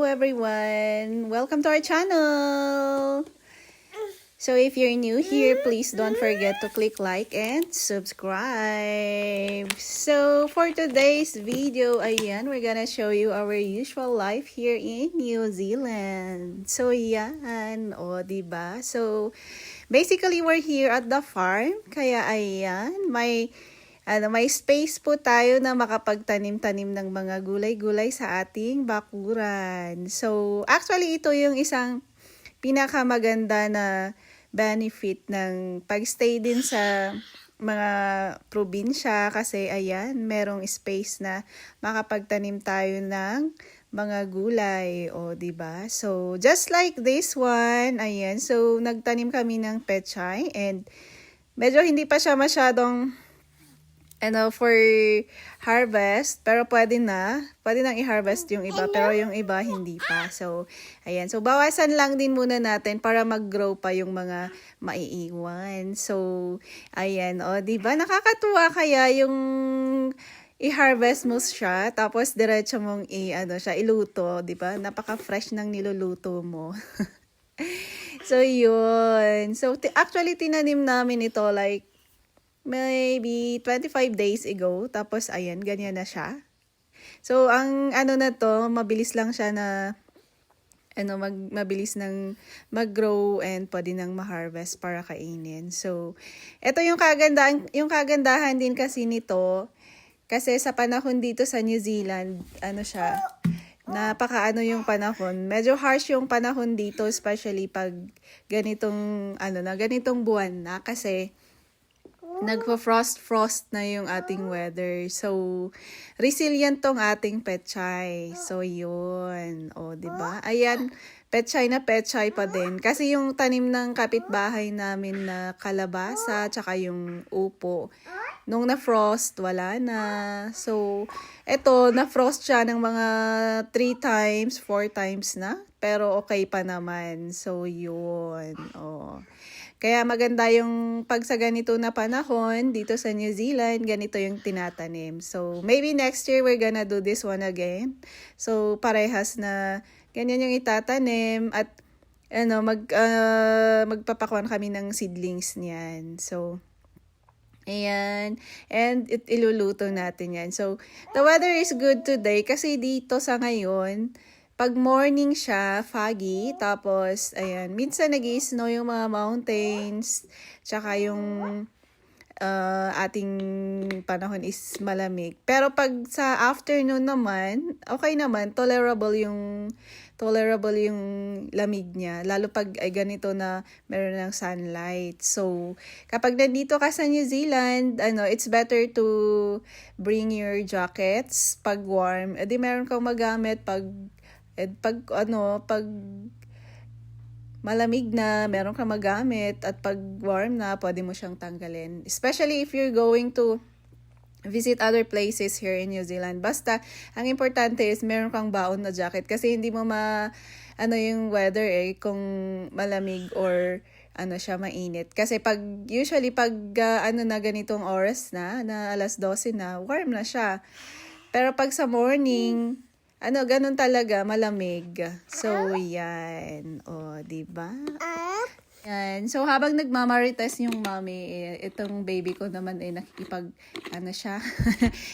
everyone! Welcome to our channel! So if you're new here, please don't forget to click like and subscribe. So for today's video, ayan, we're gonna show you our usual life here in New Zealand. So yan, o diba? So basically we're here at the farm, kaya ayan, may space po tayo na makapagtanim-tanim ng mga gulay-gulay sa ating bakuran. So, actually, ito yung isang pinakamaganda na benefit ng pagstay din sa mga probinsya kasi ayan, merong space na makapagtanim tayo ng mga gulay, o diba? So, just like this one, ayan, so nagtanim kami ng pechay and medyo hindi pa siya masyadong for harvest, pero pwede nang i-harvest yung iba, pero yung iba hindi pa. So, ayan. So, bawasan lang din muna natin para mag-grow pa yung mga maiiwan. So, ayan. O, diba? Nakakatuwa kaya yung i-harvest mo siya, tapos diretso mong iluto, diba? Napaka-fresh ng niluluto mo. So, yun. So, actually, tinanim namin ito like maybe 25 days ago. Tapos, ayan, ganyan na siya. So, ang na to, mabilis lang siya na, mabilis nang mag-grow and pwede nang ma-harvest para kainin. So, ito yung kagandahan din kasi nito. Kasi sa panahon dito sa New Zealand, napaka yung panahon. Medyo harsh yung panahon dito, especially pag ganitong buwan na kasi nagpo-frost na yung ating weather. So, resilient tong ating pechay. So, yun. O, diba? Ayan, pechay na pechay pa din. Kasi yung tanim ng kapitbahay namin na kalabasa, tsaka yung upo, nung na-frost, wala na. So, eto, na-frost siya ng mga 3 times, 4 times na. Pero okay pa naman. So, yun. O. Kaya maganda yung pag sa ganito na panahon dito sa New Zealand, ganito yung tinatanim. So, maybe next year we're gonna do this one again. So, parehas na ganyan yung itatanim at magpapakuan kami ng seedlings niyan. So, ayan. And iluluto natin yan. So, the weather is good today kasi dito sa ngayon, pag morning siya, foggy, tapos, ayan, minsan nag-i-snow yung mga mountains, tsaka yung ating panahon is malamig. Pero pag sa afternoon naman, okay naman, tolerable yung lamig niya, lalo pag ay ganito na meron ng sunlight. So, kapag nandito ka sa New Zealand, it's better to bring your jackets pag warm. Edi meron kang magamit pag malamig na, meron kang magamit, at pag warm na, pwede mo siyang tanggalin. Especially if you're going to visit other places here in New Zealand. Basta, ang importante is meron kang baon na jacket kasi hindi mo yung weather kung malamig or siya mainit. Kasi usually pag na ganitong oras na 12:00 na, warm na siya. Pero pag sa morning, ganun talaga, malamig. So, yan. O, diba? Yan. So, habang nagmamarites yung mommy, itong baby ko naman nakikipag, siya.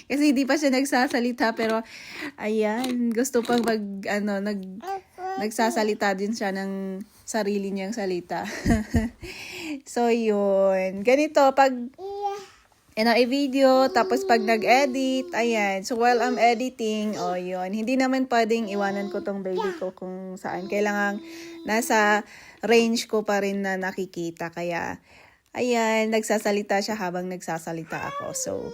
Kasi hindi pa siya nagsasalita, pero, ayan, gusto pang nagsasalita din siya ng sarili niyang salita. So, yun. Ganito, pag i-video, tapos pag nag-edit, ayan. So, while I'm editing, yun. Hindi naman pwedeng iwanan ko tong baby ko kung saan. Kailangan nasa range ko pa rin na nakikita. Kaya, ayan, nagsasalita siya habang nagsasalita ako. So,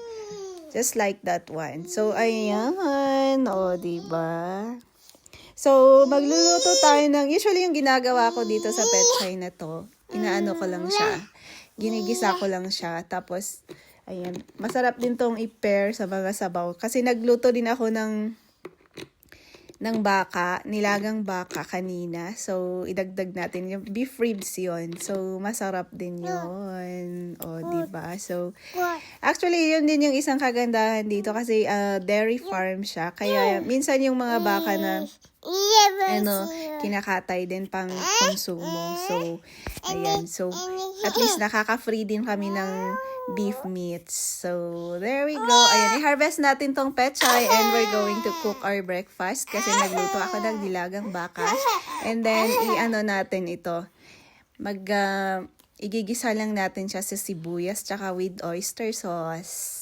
just like that one. So, ayan. O, diba? So, magluluto tayo usually yung ginagawa ko dito sa pechay na to, ko lang siya. Ginigisa ko lang siya. Tapos, ayan, masarap din tong i-pair sa mga sabaw. Kasi nagluto din ako ng baka, nilagang baka kanina. So, idagdag natin yung beef ribs yun. So, masarap din yun. O, diba? So, actually, yun din yung isang kagandahan dito kasi dairy farm siya. Kaya, minsan yung mga baka na ano, kinakatay din pang konsumo. So, ayan. So, at least nakaka-free din kami ng beef meats. So, there we go. Ayan, i-harvest natin tong pechay and we're going to cook our breakfast kasi nagluto ako ng dilagang baka. And then, i-ano natin ito. Igigisa lang natin siya sa sibuyas tsaka with oyster sauce.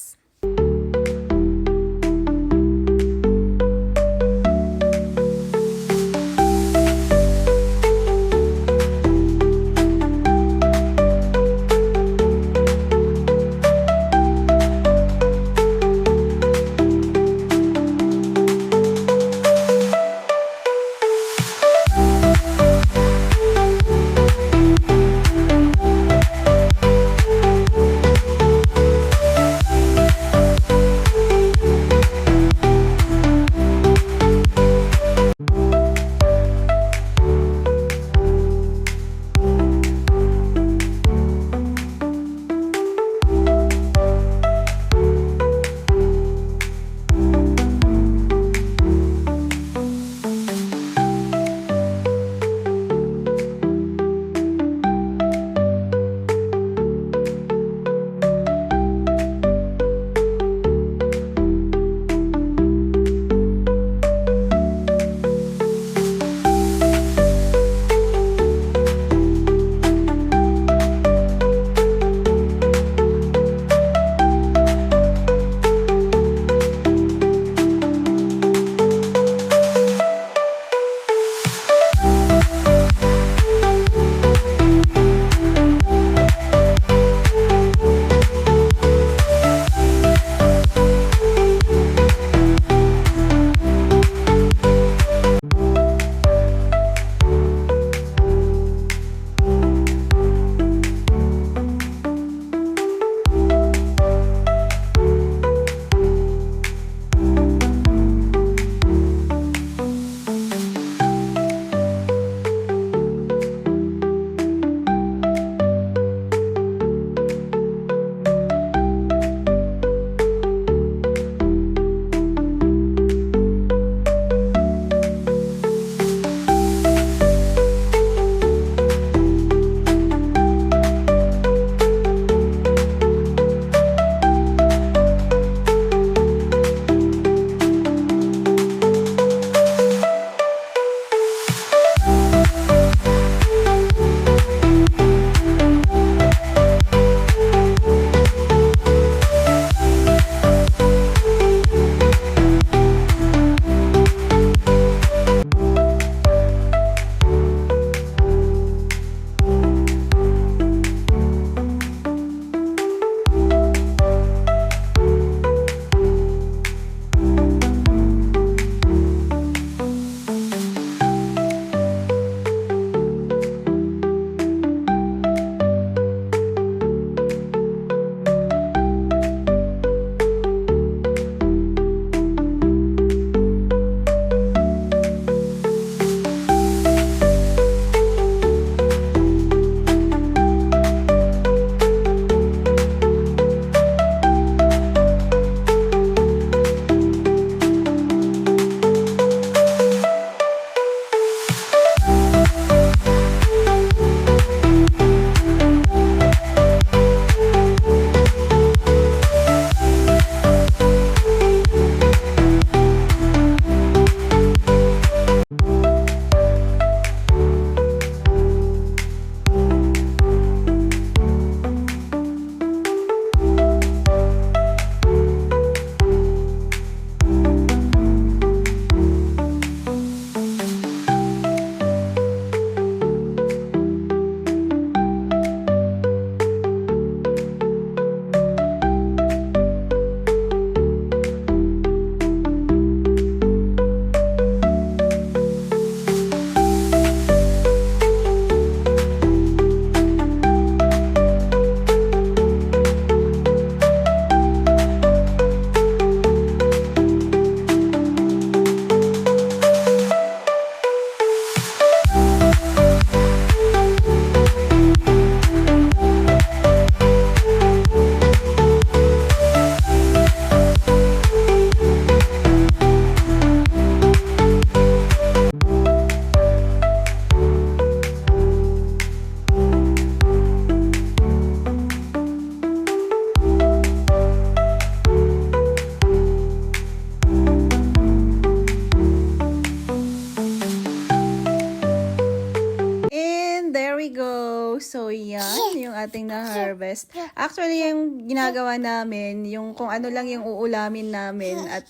So, yan, yung ating na-harvest. Actually, yung ginagawa namin, yung kung ano lang yung uulamin namin at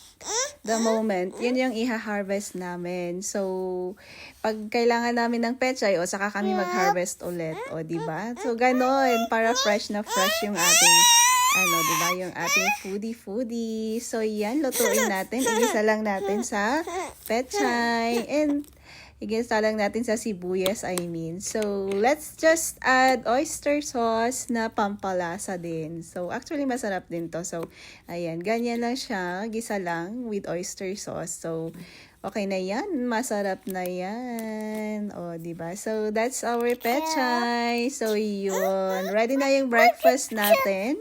the moment, yun yung iha-harvest namin. So, pag kailangan namin ng pechay, o saka kami mag-harvest ulit. O, diba? So, ganon, para fresh na fresh yung ating diba? Yung ating foodie. So, yan, lutuin natin. Igisa lang natin sa pechay. And, igisa lang natin sa sibuyas, I mean. So, let's just add oyster sauce na pampalasa din. So, actually, masarap din to. So, ayan, ganyan lang siya. Gisa lang with oyster sauce. So, okay na yan. Masarap na yan. O, diba? So, that's our pechay. So, yun. Ready na yung breakfast natin.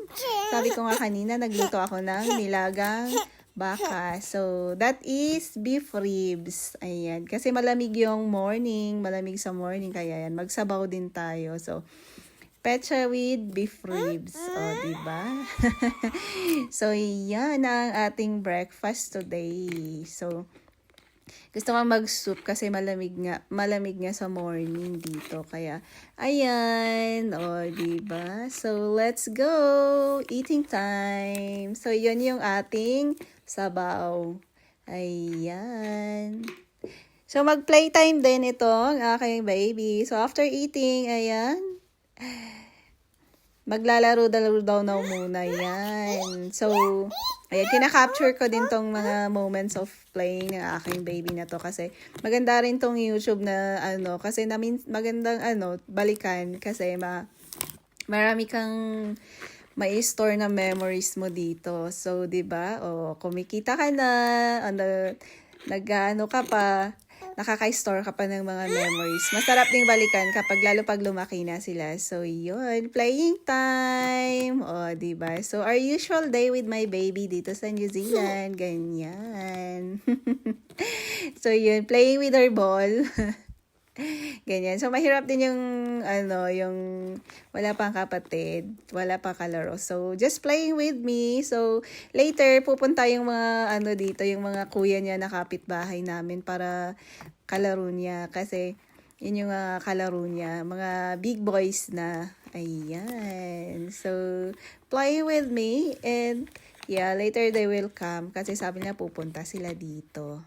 Sabi ko nga kanina, nagluto ako ng nilagang baka. So, that is beef ribs. Ayan. Kasi malamig yung morning. Malamig sa morning. Kaya yan. Magsabaw din tayo. So, pecha with beef ribs. O, diba? So, yan ang ating breakfast today. So, gusto ko mag-soup kasi malamig nga sa morning dito. Kaya, ayan. O, diba? So, let's go. Eating time. So, yun yung ating sabaw. Ayan. So, mag-playtime din ito ang aking baby. So, after eating, ayan. Maglalaro daw na muna yan. So, ayan, kinaka-capture ko din tong mga moments of playing ng aking baby na to kasi maganda rin tong YouTube na kasi magandang balikan kasi marami kang mai-store na memories mo dito. So, 'di ba? O kumikita ka na, ka pa, nakaka-store ka pa ng mga memories. Masarap ding balikan lalo pag lumaki na sila. So, yun. Playing time. O, diba? So, our usual day with my baby dito sa New Zealand. Ganyan. So, yun. Playing with her ball. Ganyan. So, mahirap din yung wala pang kapatid, wala pang kalaro. So, just playing with me. So, later, pupunta yung mga, dito, yung mga kuya niya na kapitbahay namin para kalaro niya. Kasi, yun yung kalaro niya. Mga big boys na. Ayan. So, play with me. And, yeah, later they will come. Kasi sabi niya, pupunta sila dito.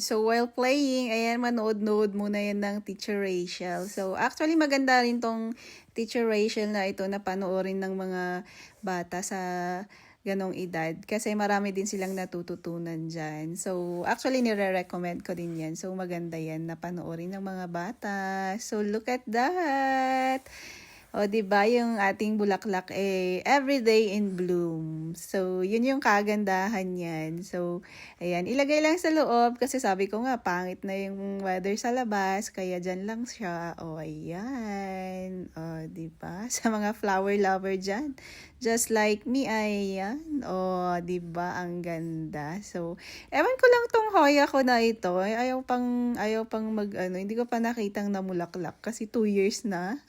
So, while playing, ayan, manood-nood muna yan ng Teacher Rachel. So, actually, maganda rin tong Teacher Rachel na ito na panoorin ng mga bata sa ganong edad. Kasi marami din silang natututunan dyan. So, actually, nire-recommend ko din yan. So, maganda yan na panoorin ng mga bata. So, look at that! O, diba, yung ating bulaklak everyday in bloom. So, yun yung kagandahan yan. So, ayan, ilagay lang sa loob kasi sabi ko nga, pangit na yung weather sa labas, kaya dyan lang siya. O, ayan. O, diba? Sa mga flower lover dyan. Just like me, ayan. O, diba? Ang ganda. So, ewan ko lang tong hoya ko na ito. Ayaw pang hindi ko pa nakitang namulaklak kasi 2 years na.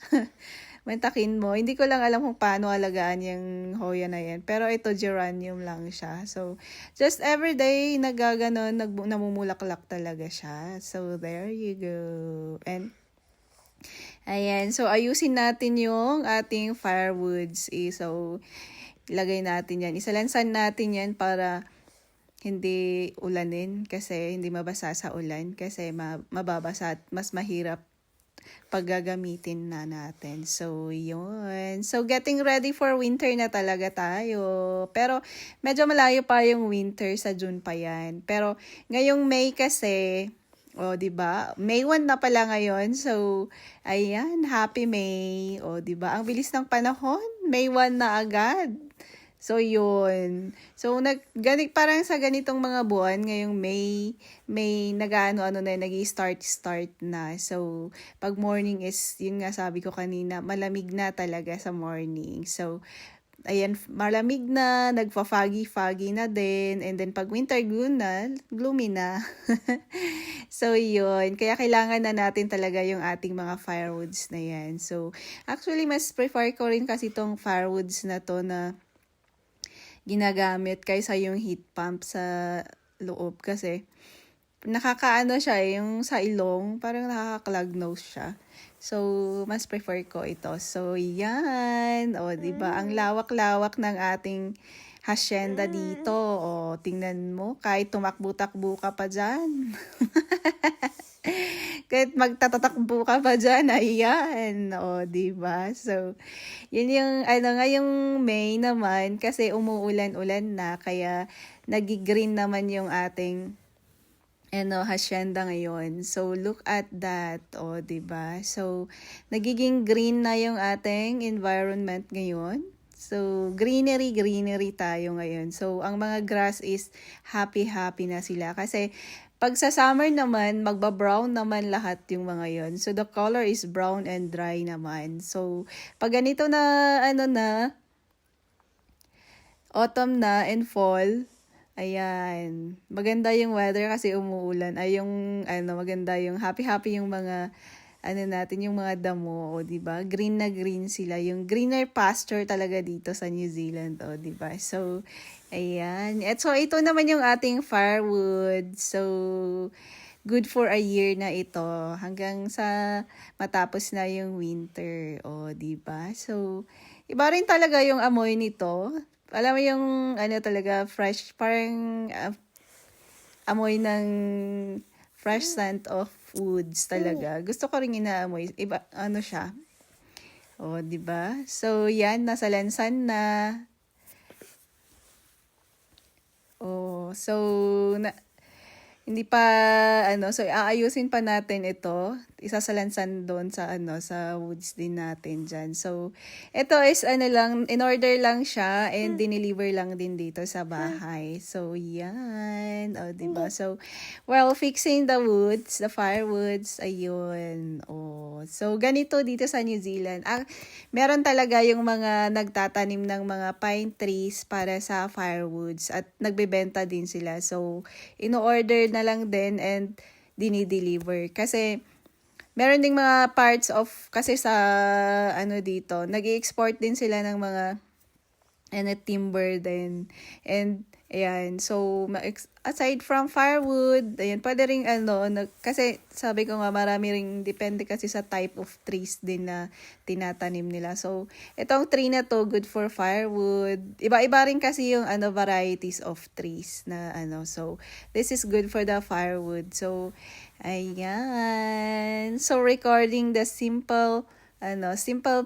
Mantakin mo. Hindi ko lang alam kung paano alagaan yung hoya na yan. Pero ito, geranium lang siya. So, just everyday, namumulaklak talaga siya. So, there you go. And, ayan. So, ayusin natin yung ating firewoods. So, ilagay natin yan. Isalansan natin yan para hindi ulanin kasi hindi mabasa sa ulan kasi mababasa at mas mahirap pag gagamitin na natin. So, yun. So, getting ready for winter na talaga tayo. Pero, medyo malayo pa yung winter, sa June pa yan. Pero, ngayong May kasi, diba? May 1 na pala ngayon. So, ayan, happy May. Diba? Ang bilis ng panahon. May 1 na agad. So, yun. So, parang sa ganitong mga buwan, ngayong May nag-start na. So, pag morning is, yun nga sabi ko kanina, malamig na talaga sa morning. So, ayan, malamig na, nagpa-foggy na din. And then, pag winter, gloomy na. So, yun. Kaya kailangan na natin talaga yung ating mga firewoods na yan. So, actually, mas prefer ko rin kasi itong firewoods na to na ginagamit kaysa yung heat pump sa loob kasi nakakaano siya yung sa ilong, parang nakaka-clog nose siya. So, mas prefer ko ito. So, yan. Diba? Ang lawak-lawak ng ating hacienda dito. Tingnan mo. Kahit tumakbo-takbo ka pa dyan. Kahit magtatatakbo ka pa dyan, ayan. Diba? So, yun yung, ngayong May naman, kasi umuulan-ulan na, kaya nag-green naman yung ating, hacienda ngayon. So, look at that. Diba? So, nagiging green na yung ating environment ngayon. So, greenery tayo ngayon. So, ang mga grass is happy na sila. Kasi, pag sa summer naman, magba-brown naman lahat yung mga yon. So, the color is brown and dry naman. So, pag ganito na, autumn na and fall, ayan, maganda yung weather kasi umuulan. Maganda yung happy yung mga, yung mga damo, diba? Green na green sila. Yung greener pasture talaga dito sa New Zealand, diba? So, ayan. So, ito naman yung ating firewood. So, good for a year na ito. Hanggang sa matapos na yung winter. Diba? So, iba rin talaga yung amoy nito. Alam mo yung, talaga, fresh, parang amoy ng fresh scent of woods talaga. Gusto ko rin inaamoy. Iba, siya. Diba? So, yan, nasa lansan na. So, hindi pa, so aayusin pa natin ito. Isasalansan doon sa, sa woods din natin dyan. So, ito is, in order lang siya and dineliver lang din dito sa bahay. So, yan. Diba? So, while fixing the woods, the firewoods, ayun. So, ganito dito sa New Zealand. Meron talaga yung mga nagtatanim ng mga pine trees para sa firewoods at nagbebenta din sila. So, in-order na lang din and dinideliver. Kasi, meron ding mga parts of, kasi sa, dito, nag-i-export din sila ng mga, timber din. And, ayan, so, aside from firewood, ayan, pwede ring kasi sabi ko nga marami ring depende kasi sa type of trees din na tinatanim nila. So, itong tree na to good for firewood. Iba-iba rin kasi yung varieties of trees na So, this is good for the firewood. So, ayan. So, recording the simple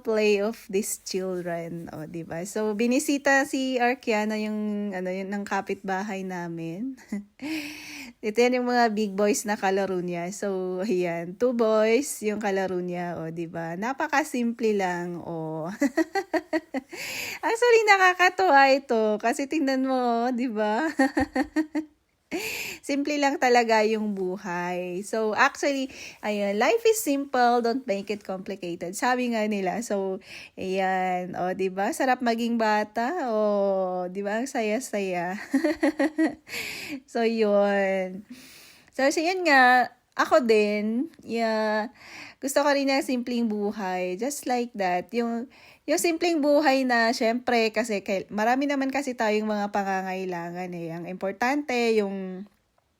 play of these children, o, di ba? So, binisita si Arkiana yung ng kapitbahay namin. Ito yan yung mga big boys na kalaro niya. So, ayan, 2 boys yung kalaro niya, o, di ba? Napaka-simple lang, o. Actually, nakakatuwa ito kasi tingnan mo, di ba? Simple lang talaga yung buhay. So, actually, ayan, life is simple, don't make it complicated. Sabi nga nila. So, ayan, o, diba? Sarap maging bata. O, diba? Ang saya-saya. So, yun. So, yun nga, ako din, gusto ko rin ng simpleng buhay. Just like that. Yung simpleng buhay na, syempre, kasi marami naman kasi tayong mga pangangailangan eh. Ang importante, yung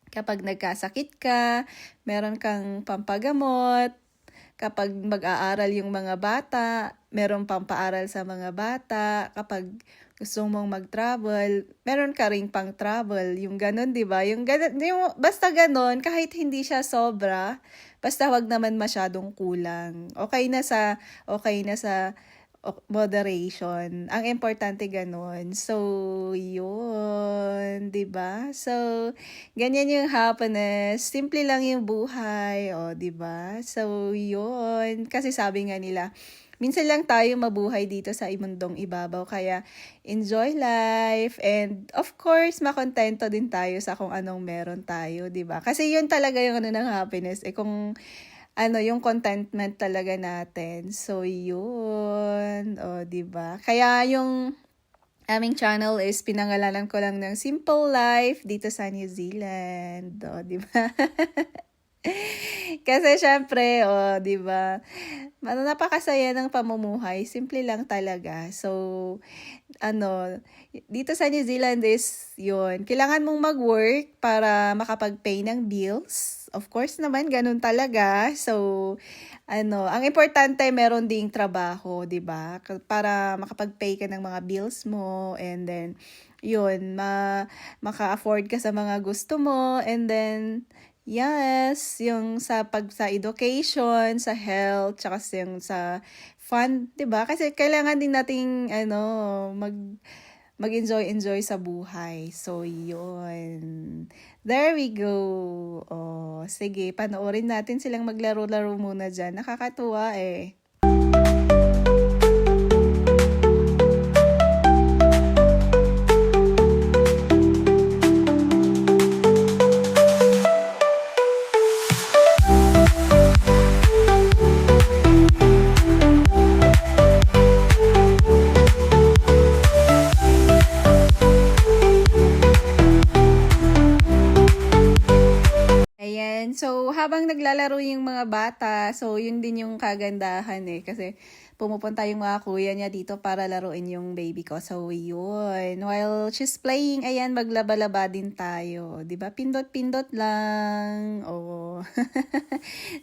kapag nagkasakit ka, meron kang pampagamot, kapag mag-aaral yung mga bata, meron pampaaral sa mga bata, kapag gusto mong mag-travel, meron ka ring pang-travel, yung ganun, di ba? Basta ganun, kahit hindi siya sobra, basta wag naman masyadong kulang. Okay na sa moderation. Ang importante ganun. So, yun, 'di ba? So, ganyan yung happiness. Simple lang yung buhay, 'di ba? So, yun. Kasi sabi nga nila, minsan lang tayo mabuhay dito sa imundong ibabaw, kaya enjoy life and of course, makontento din tayo sa kung anong meron tayo, 'di ba? Kasi yun talaga yung ng happiness. Kung yung contentment talaga natin. So, yun. O, diba? Kaya yung aming channel is pinangalanan ko lang ng Simple Life dito sa New Zealand. O, diba? Kasi syempre, diba? Napakasaya ng pamumuhay. Simple lang talaga. So, dito sa New Zealand is yun. Kailangan mong mag-work para makapag-pay ng bills. Of course naman, ganun talaga. So, ang importante, meron ding trabaho, diba? Para makapag-pay ka ng mga bills mo. And then, yun, maka-afford ka sa mga gusto mo. And then, yes, yung sa education, sa health, tsaka yung sa fun, 'di ba? Kasi kailangan din nating mag-enjoy sa buhay. So, yun. There we go. Oh, sige, panoorin natin silang maglaro-laro muna diyan. Nakakatuwa eh. So, habang naglalaro yung mga bata, so yun din yung kagandahan eh. Kasi pumupunta yung mga kuya niya dito para laruin yung baby ko. So, yun. While she's playing, ayan, maglaba-laba din tayo. Diba? Pindot-pindot lang. Oh.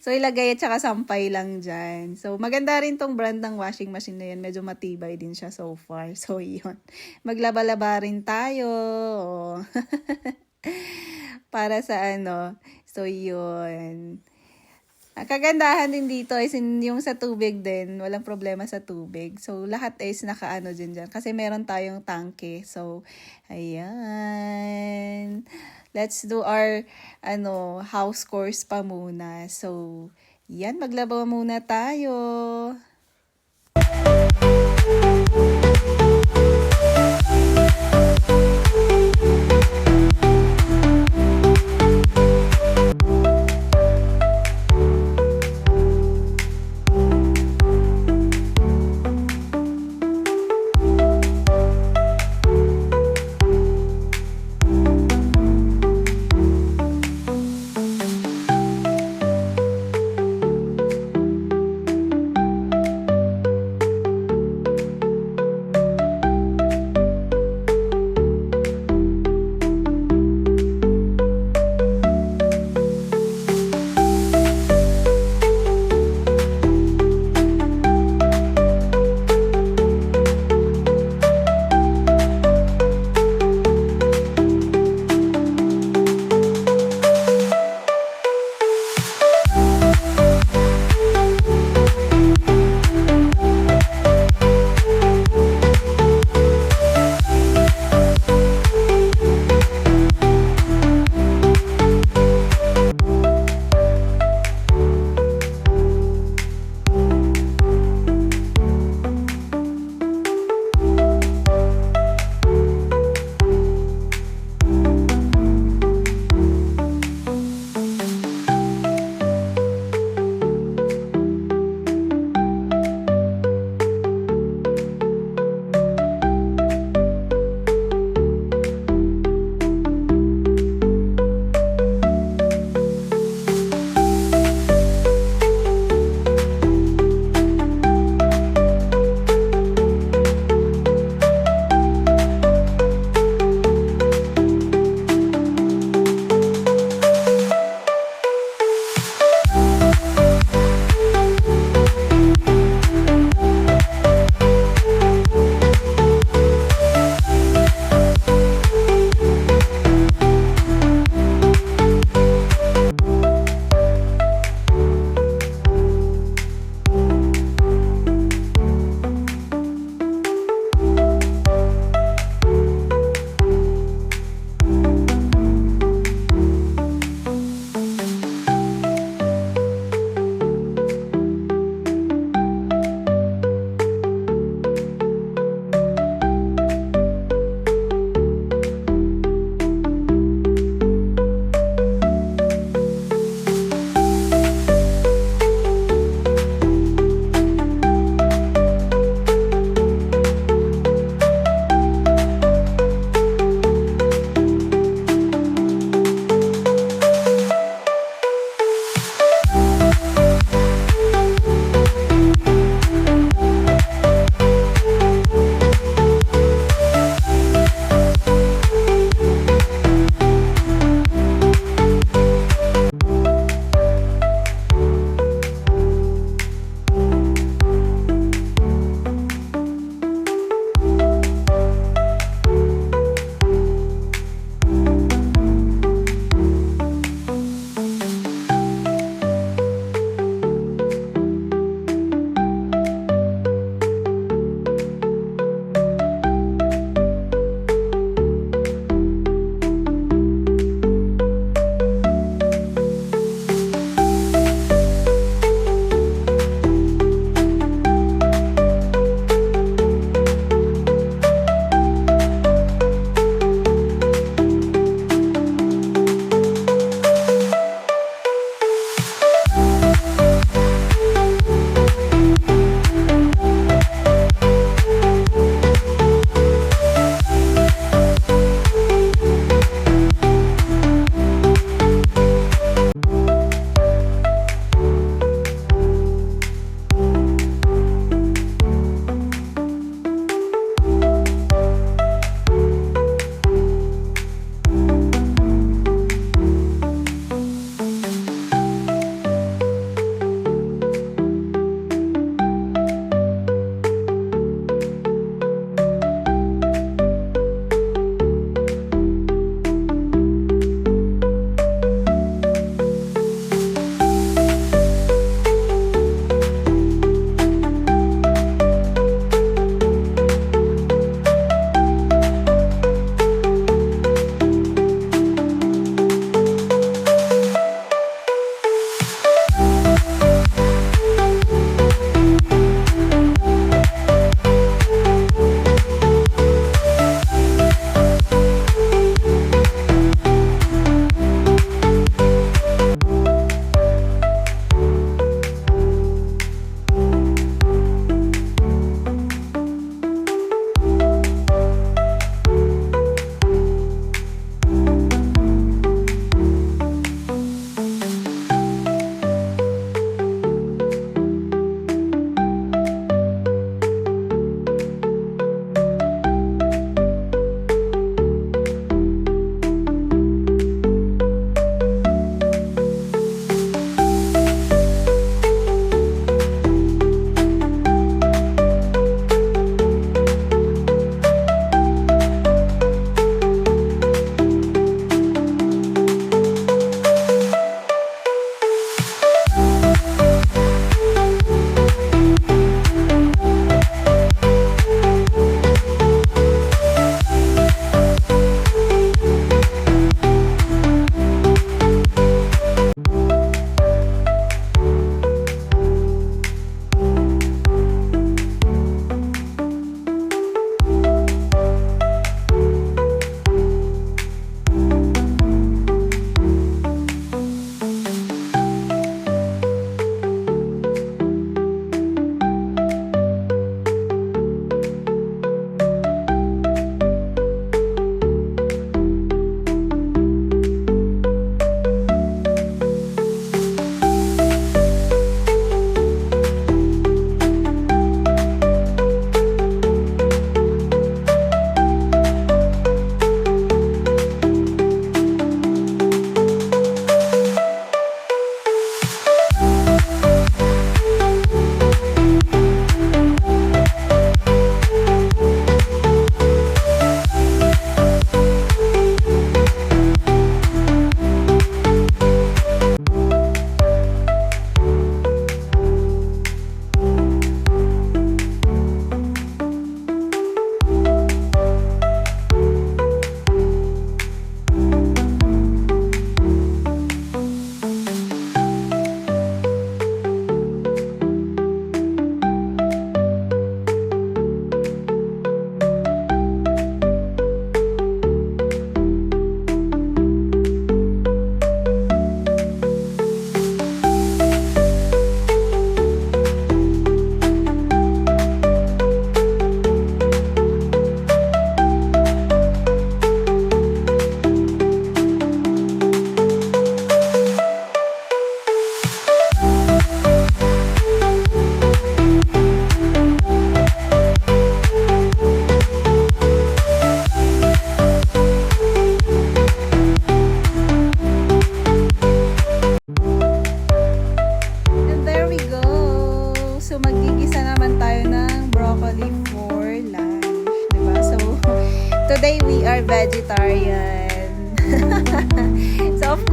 So, ilagay at saka sampay lang dyan. So, maganda rin tong brand ng washing machine na yan. Medyo matibay din siya so far. So, yun. Maglaba-laba rin tayo. Oh. Para sa So, yun. Ang kagandahan din dito is yung sa tubig din. Walang problema sa tubig. So, lahat is nakaano dyan. Kasi meron tayong tangke. So, ayan. Let's do our house chores pa muna. So, yan. Maglaba muna tayo.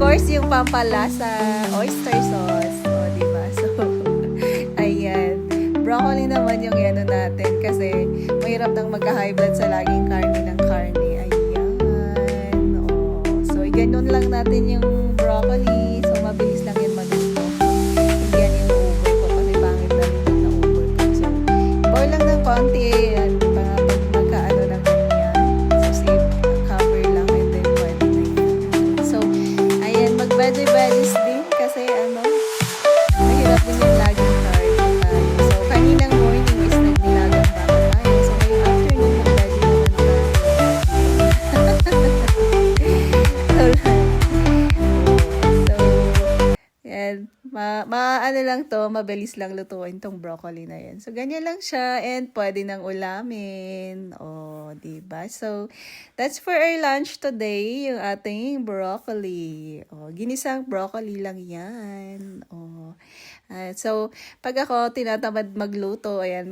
course, yung pampalasa, oyster sauce. O, diba? So, ayan. Broccoli naman yung ano natin kasi mahirap nang magka-high blood sa laging karne ng karne. Ayan. O, so, ganun lang natin yung broccoli. So, mabilis lang yun maluto. Hindi yan yung overcook kasi pangit na rin yung na-overcook. So, boil lang ng konti at pag magkaano lang yan. So, save, cover lang and then pwede na yun. So, ayan, mag-veggies din kasi ano, mahirap din yung laging carb tayo. So, kaninang morning is nagnilagang baka tayo. So, ngayong afternoon, mag-veggie naman tayo. So, yan. Ano lang to, mabilis lang lutuin tong broccoli na yan. So, ganyan lang siya and pwede nang ulamin. O, diba? So, that's for our lunch today, yung ating broccoli. O, ginisang broccoli lang yan. O, so, pag ako tinatamad magluto, ayan,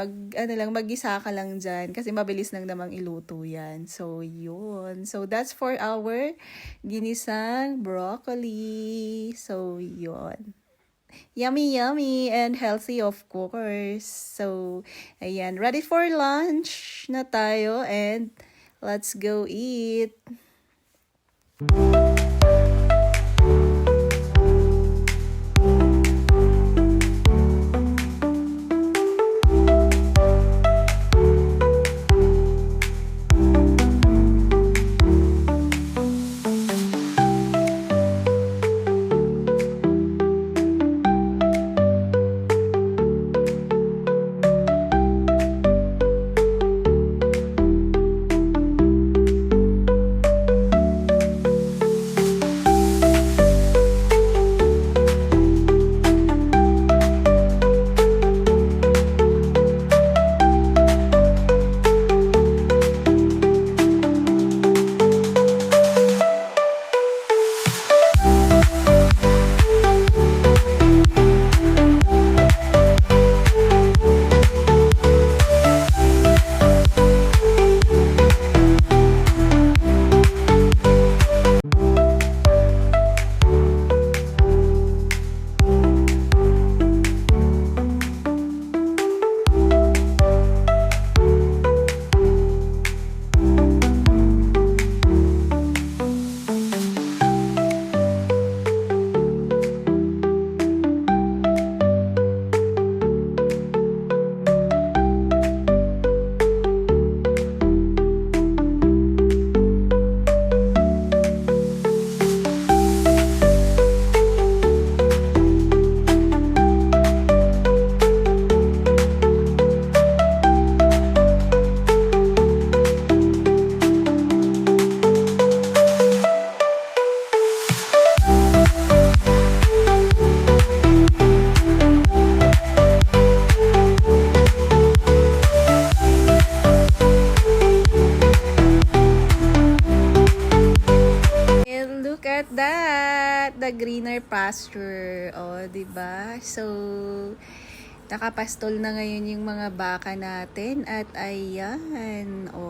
mag-isa ka lang dyan kasi mabilis lang namang iluto yan. So, yun. So, that's for our ginisang broccoli. So, yun. Yummy, yummy, and healthy of course. So, ayan, ready for lunch na tayo and let's go eat. The greener pasture. O, diba? So, nakapastol na ngayon yung mga baka natin. At ayan. O.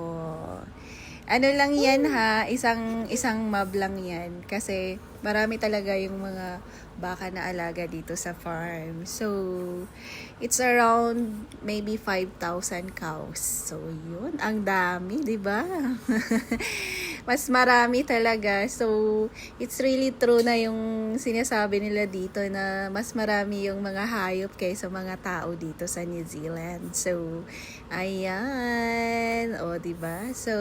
Ano lang yan ha? Isang mob lang yan. Kasi marami talaga yung mga baka na alaga dito sa farm. So, it's around maybe 5,000 cows. So, yun. Ang dami, diba? Mas marami talaga. So, it's really true na yung sinasabi nila dito na mas marami yung mga hayop kaysa mga tao dito sa New Zealand. So, ayan. O, diba? So,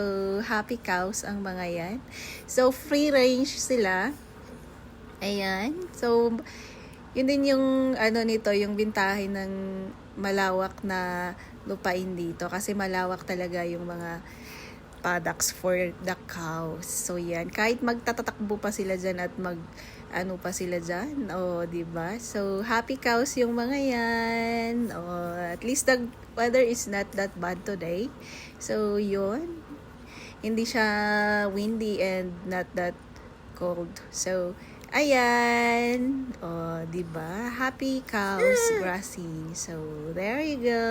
happy cows ang mga yan. So, free range sila. Ayan. So, yun din yung ano nito, yung bintahin ng malawak na lupain dito. Kasi malawak talaga yung mga paddocks for the cows. So, yan. Kahit magtatatakbo pa sila dyan at ano pa sila dyan. O, diba? So, happy cows yung mga yan. O, at least the weather is not that bad today. So, yun. Hindi siya windy and not that cold. So, ayan. O, diba? Happy cows grassing. So, there you go.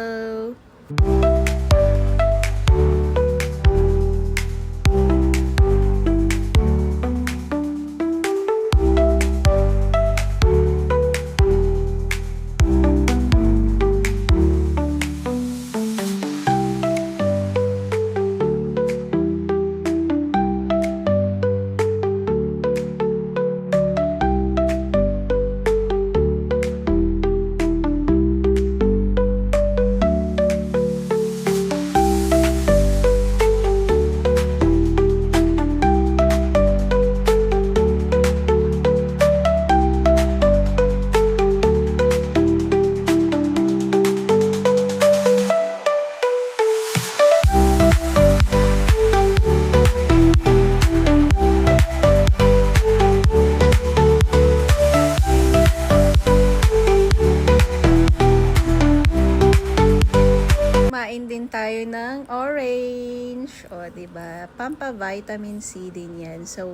'di ba? Pampa-vitamin C din 'yan. So,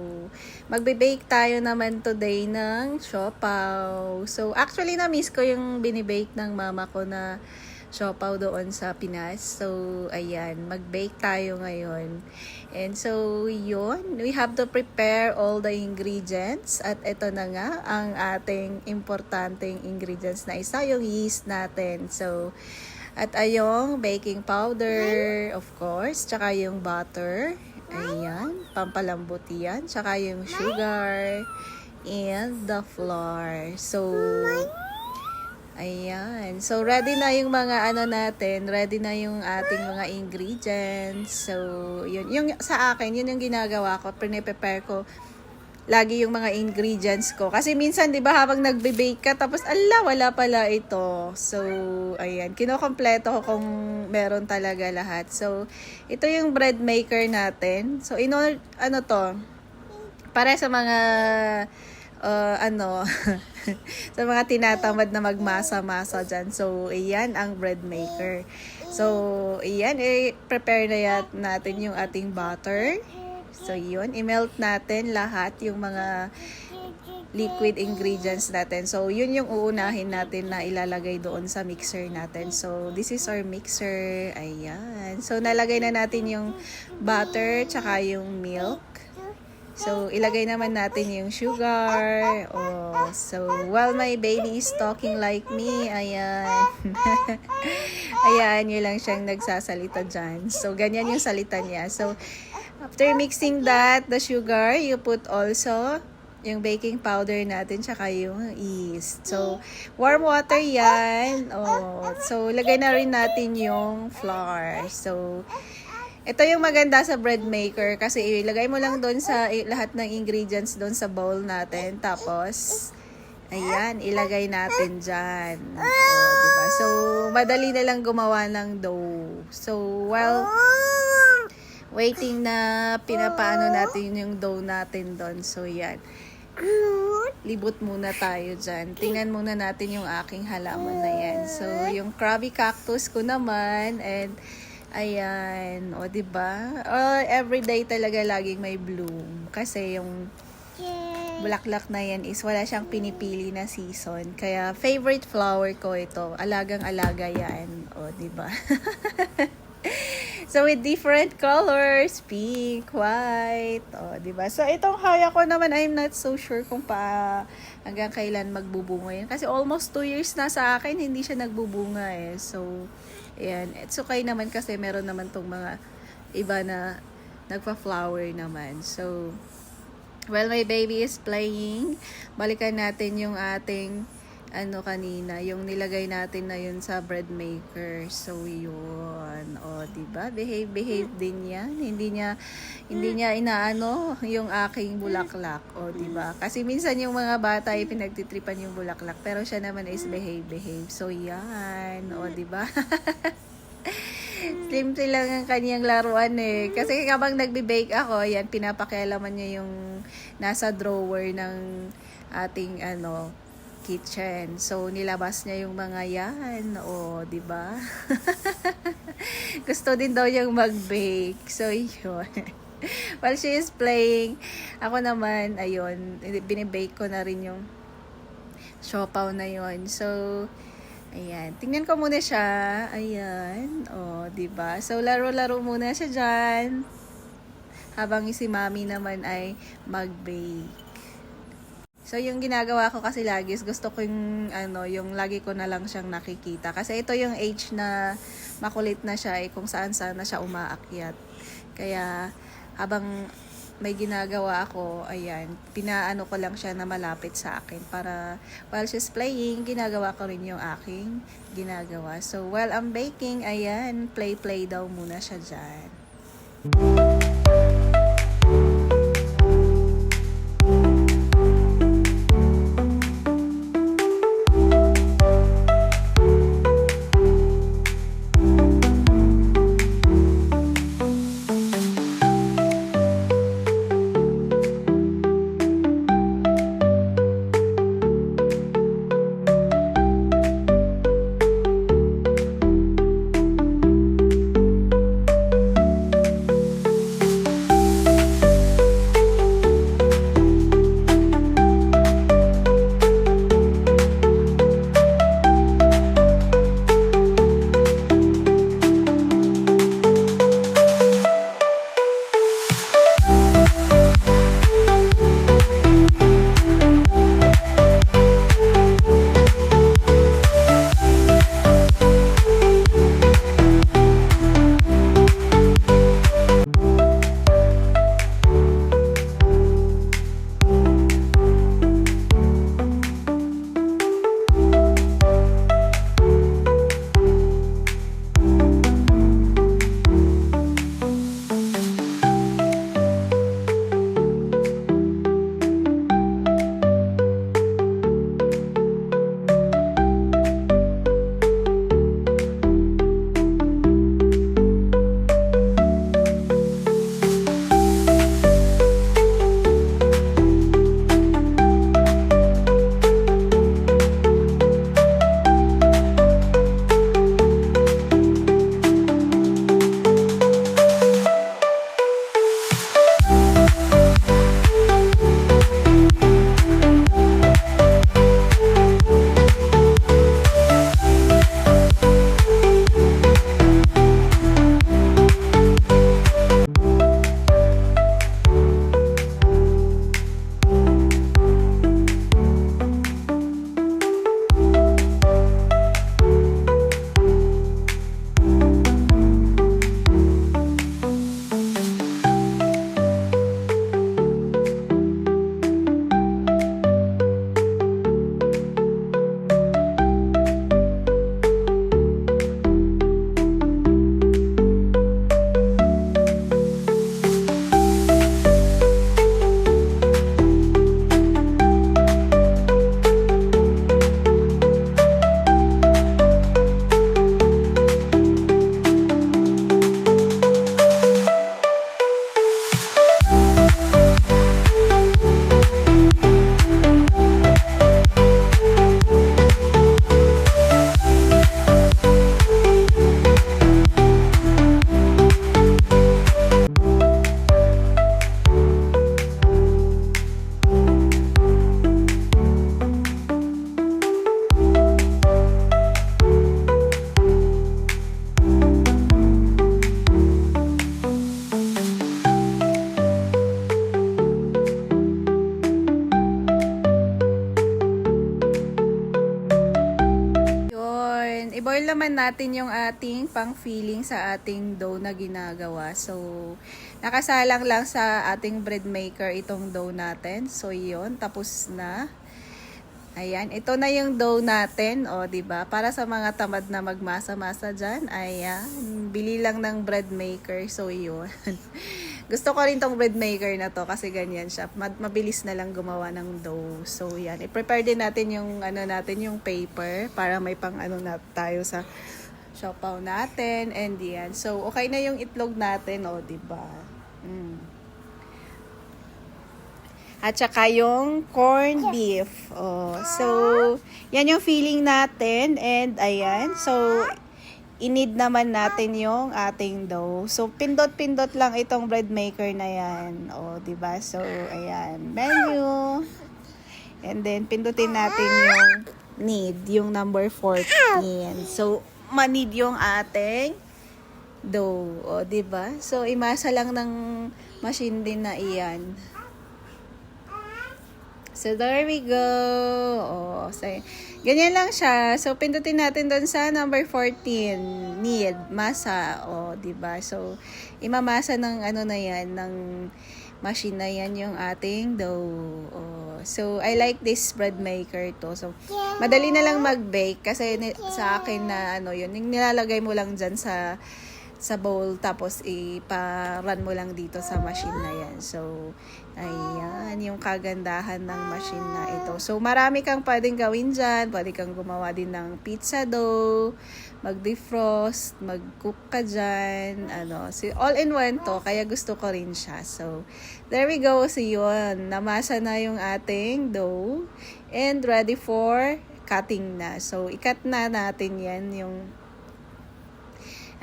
magbe-bake tayo naman today ng siopaw. So, actually na-miss ko yung binibake ng mama ko na siopaw doon sa Pinas. So, ayan, mag-bake tayo ngayon. And so, yun, we have to prepare all the ingredients. At ito na nga, ang ating importanteng ingredients na isa, yung yeast natin. So, at ayong baking powder, of course, tsaka yung butter. Ayan, pampalambot yan. Tsaka yung sugar and the flour. So, ayan. So, ready na yung mga ano natin. Ready na yung ating mga ingredients. So, yun. Yung sa akin, yun yung ginagawa ko. Prepare ko lagi yung mga ingredients ko. Kasi minsan, di ba, habang nagbe-bake ka, tapos, wala pala ito. So, ayan. Kinokompleto ko kung meron talaga lahat. So, ito yung bread maker natin. So, ano to? Para sa mga, sa mga tinatamad na magmasa-masa dyan. So, ayan ang bread maker. So, ayan, prepare na natin yung ating butter. So, yun. I-melt natin lahat yung mga liquid ingredients natin. So, yun yung uunahin natin na ilalagay doon sa mixer natin. So, this is our mixer. Ayan. So, nalagay na natin yung butter tsaka yung milk. So, ilagay naman natin yung sugar. Oh, so, while my baby is talking like me, ayan. Ayan, yun lang siyang nagsasalita dyan. So, ganyan yung salita niya. So, after mixing that, the sugar, you put also yung baking powder natin, tsaka yung yeast. So, warm water yan. Oh, so, lagay na rin natin yung flour. So, ito yung maganda sa bread maker kasi ilagay mo lang doon sa lahat ng ingredients doon sa bowl natin. Tapos, ayan, ilagay natin dyan. Oh, diba? So, madali na lang gumawa ng dough. So, while waiting na pinapaano natin yung dough natin doon. So, yan. Libot muna tayo dyan. Tingnan muna natin yung aking halaman na yan. So, yung Krabby Cactus ko naman. And, ayan. O, diba? Everyday talaga laging may bloom. Kasi yung bulaklak na yan is wala siyang pinipili na season. Kaya, favorite flower ko ito. Alagang-alaga yan. O, diba? So, with different colors, pink, white, diba? So, itong haya ko naman, I'm not so sure kung hanggang kailan magbubunga yan. Kasi almost 2 years na sa akin, hindi siya nagbubunga eh. So, ayan. It's okay naman kasi meron naman tong mga iba na nagpa-flower naman. So, while my baby is playing, balikan natin yung ating kanina, yung nilagay natin na yun sa bread maker. So, yun. O, diba? Behave din yan. Hindi niya inaano yung aking bulaklak. O, diba? Kasi minsan yung mga bata ay pinagtitripan yung bulaklak. Pero siya naman is behave. So, yan. O, diba? Simple lang ang kanyang laruan eh. Kasi habang nagbe-bake ako, yan, pinapakialaman niya yung nasa drawer ng ating kitchen. So, nilabas niya yung mga yan. O, diba? Gusto din daw niyang mag-bake. So, yun. While she is playing, ako naman, ayun, binibake ko na rin yung siopaw na yun. So, ayan. Tingnan ko muna siya. Ayan. O, diba? So, laro-laro muna siya dyan. Habang si mami naman ay mag-bake. So, yung ginagawa ko kasi lagi is gusto ko yung lagi ko na lang siyang nakikita. Kasi ito yung age na makulit na siya kung saan-saan na siya umaakyat. Kaya, habang may ginagawa ako, ayan, pinaano ko lang siya na malapit sa akin para while she's playing, ginagawa ko rin yung aking ginagawa. So, while I'm baking, ayan, play daw muna siya dyan. i-boil naman natin yung ating pang-filling sa ating dough na ginagawa. So, nakasalang lang sa ating bread maker itong dough natin. So, yun. Tapos na. Ayan. Ito na yung dough natin. O, diba? Para sa mga tamad na magmasa-masa dyan. Ayan. Bili lang ng bread maker. So, yun. Gusto ko rin tong bread maker na to kasi ganyan siya. Mabilis na lang gumawa ng dough. So, yan. I-prepare din natin yung, yung paper para may pang na tayo sa siopaw natin. And yan. So, okay na yung itlog natin. O, diba? At saka yung corned beef. Oh, so, yan yung filling natin. And, ayan. So, i-knead naman natin yung ating dough. So, pindot-pindot lang itong bread maker na yan. O, diba? So, ayan. Menu. And then, pindutin natin yung knead, yung number 14. So, ma-knead yung ating dough. O, diba? So, imasa lang ng machine din na iyan. So, there we go. Oh, so, ganyan lang siya. So, pindutin natin doon sa number 14. Knead, masa. O, diba? So, imamasa ng na yan, ng machine na yan yung ating dough. Oh, so, I like this bread maker to. So, madali na lang mag-bake kasi sa akin na yun, yung nilalagay mo lang dyan sa bowl tapos ipa-run mo lang dito sa machine na yan. So, ayan, yung kagandahan ng machine na ito. So, marami kang pwedeng gawin dyan. Pwede kang gumawa din ng pizza dough, mag-defrost, mag-cook ka dyan. So, all-in-one to, kaya gusto ko rin siya. So, there we go. So, yun, namasa na yung ating dough and ready for cutting na. So, i-cut na natin yan, yung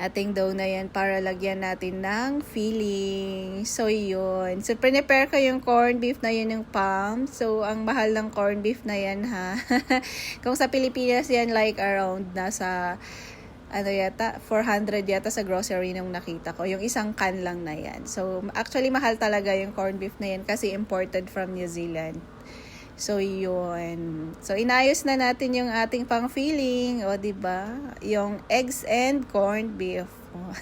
ating dough na yan para lagyan natin ng filling. So, yun. So, prepare ko yung corned beef na yun yung pound. So, ang mahal ng corned beef na yan, ha? Kung sa Pilipinas yan, like around nasa, 400 yata sa grocery nung nakita ko. Yung isang can lang na yan. So, actually, mahal talaga yung corned beef na yan kasi imported from New Zealand. So, yun. So, inayos na natin yung ating pang-filling. O, diba? Yung eggs and corned beef. Oh.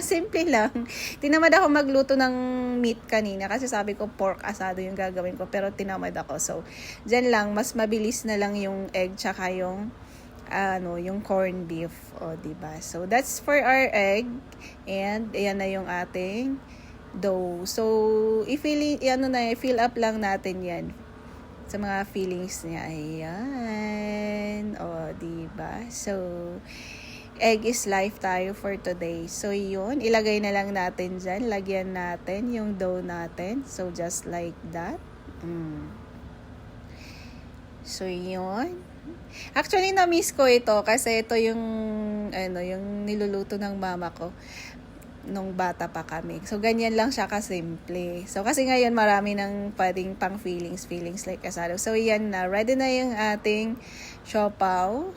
Simple lang. Tinamad ako magluto ng meat kanina kasi sabi ko pork asado yung gagawin ko. Pero tinamad ako. So, dyan lang. Mas mabilis na lang yung egg tsaka yung yung corned beef. O, diba? So, that's for our egg. And, ayan na yung ating dough. So, fill up lang natin yan sa mga feelings niya. Ayan. O, diba? So, egg is life tayo for today. So, yun. Ilagay na lang natin dyan. Lagyan natin yung dough natin. So, just like that. So, yun. Actually, na-miss ko ito kasi ito yung, yung niluluto ng mama ko nung bata pa kami. So, ganyan lang siya kasimple. So, kasi ngayon marami ng pwedeng pang feelings like asado. So, yan na. Ready na yung ating siopaw.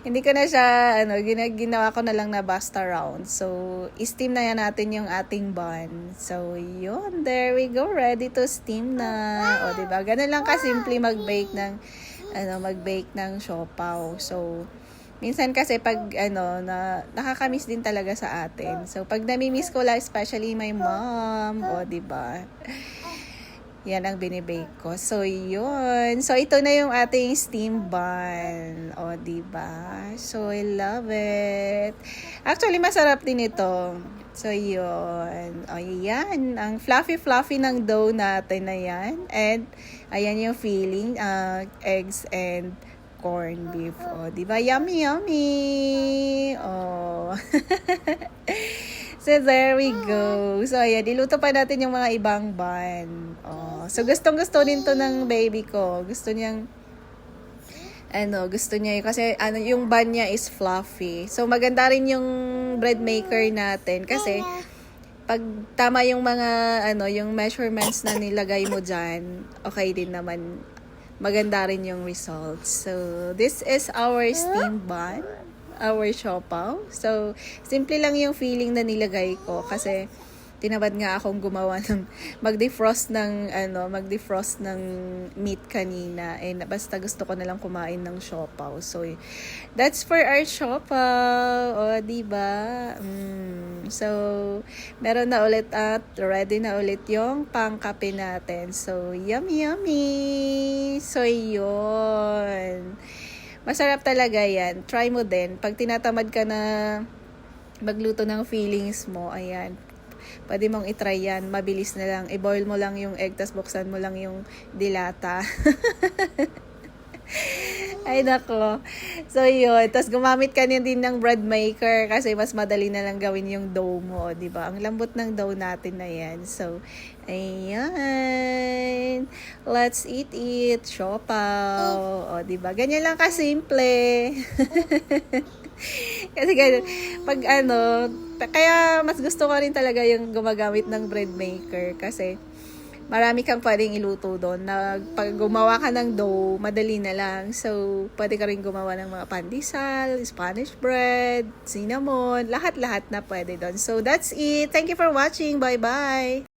Hindi ko na siya, ginawa ko na lang na basta round. So, steam na yan natin yung ating bun. So, yun. There we go. Ready to steam na. O, diba? Ganun lang kasimple mag-bake ng siopaw. So, minsan kasi pag nakakamiss din talaga sa atin. So pag nami-miss ko lang, especially my mom, o diba? Yan ang binibake ko. So yun. So ito na yung ating steam bun. O diba? So I love it. Actually masarap din ito. So yun. O yan. Ang fluffy ng dough natin na yan. And ayan yung filling. Eggs and corned beef. Oh, di ba? Yummy, yummy. Oh. So, there we go. So, ayan. Diluto pa natin yung mga ibang bun. Oh. So, gustong-gusto din to ng baby ko. Gusto niya kasi yung bun niya is fluffy. So, maganda rin yung bread maker natin kasi pag tama yung mga yung measurements na nilagay mo dyan, okay din naman. Maganda rin yung results. So, this is our steam bun, our siopaw. So, simple lang yung filling na nilagay ko kasi tinamad nga akong gumawa ng mag-defrost ng meat kanina. Basta gusto ko na lang kumain ng siopaw. So that's for our siopaw. O, diba? So meron na ulit at ready na ulit yung pangkape natin. So yummy, yummy. So yun. Masarap talaga yan. Try mo din. Pag tinatamad ka na magluto ng feelings mo, ayan, pwede mong itry yan. Mabilis na lang. I-boil mo lang yung egg, tas buksan mo lang yung dilata. Ay, nako. So, yun. Tapos, gumamit ka din ng bread maker kasi mas madali na lang gawin yung dough mo, di ba? Ang lambot ng dough natin na yan. So, ayan. Let's eat it. Siopaw. O, di ba? Ganyan lang kasimple. Kasi ganun, kaya mas gusto ko rin talaga yung gumagamit ng bread maker kasi marami kang pwedeng iluto doon. Pag gumawa ka ng dough, madali na lang. So, pwede ka rin gumawa ng mga pandesal, Spanish bread, cinnamon, lahat-lahat na pwede doon. So, that's it. Thank you for watching. Bye-bye!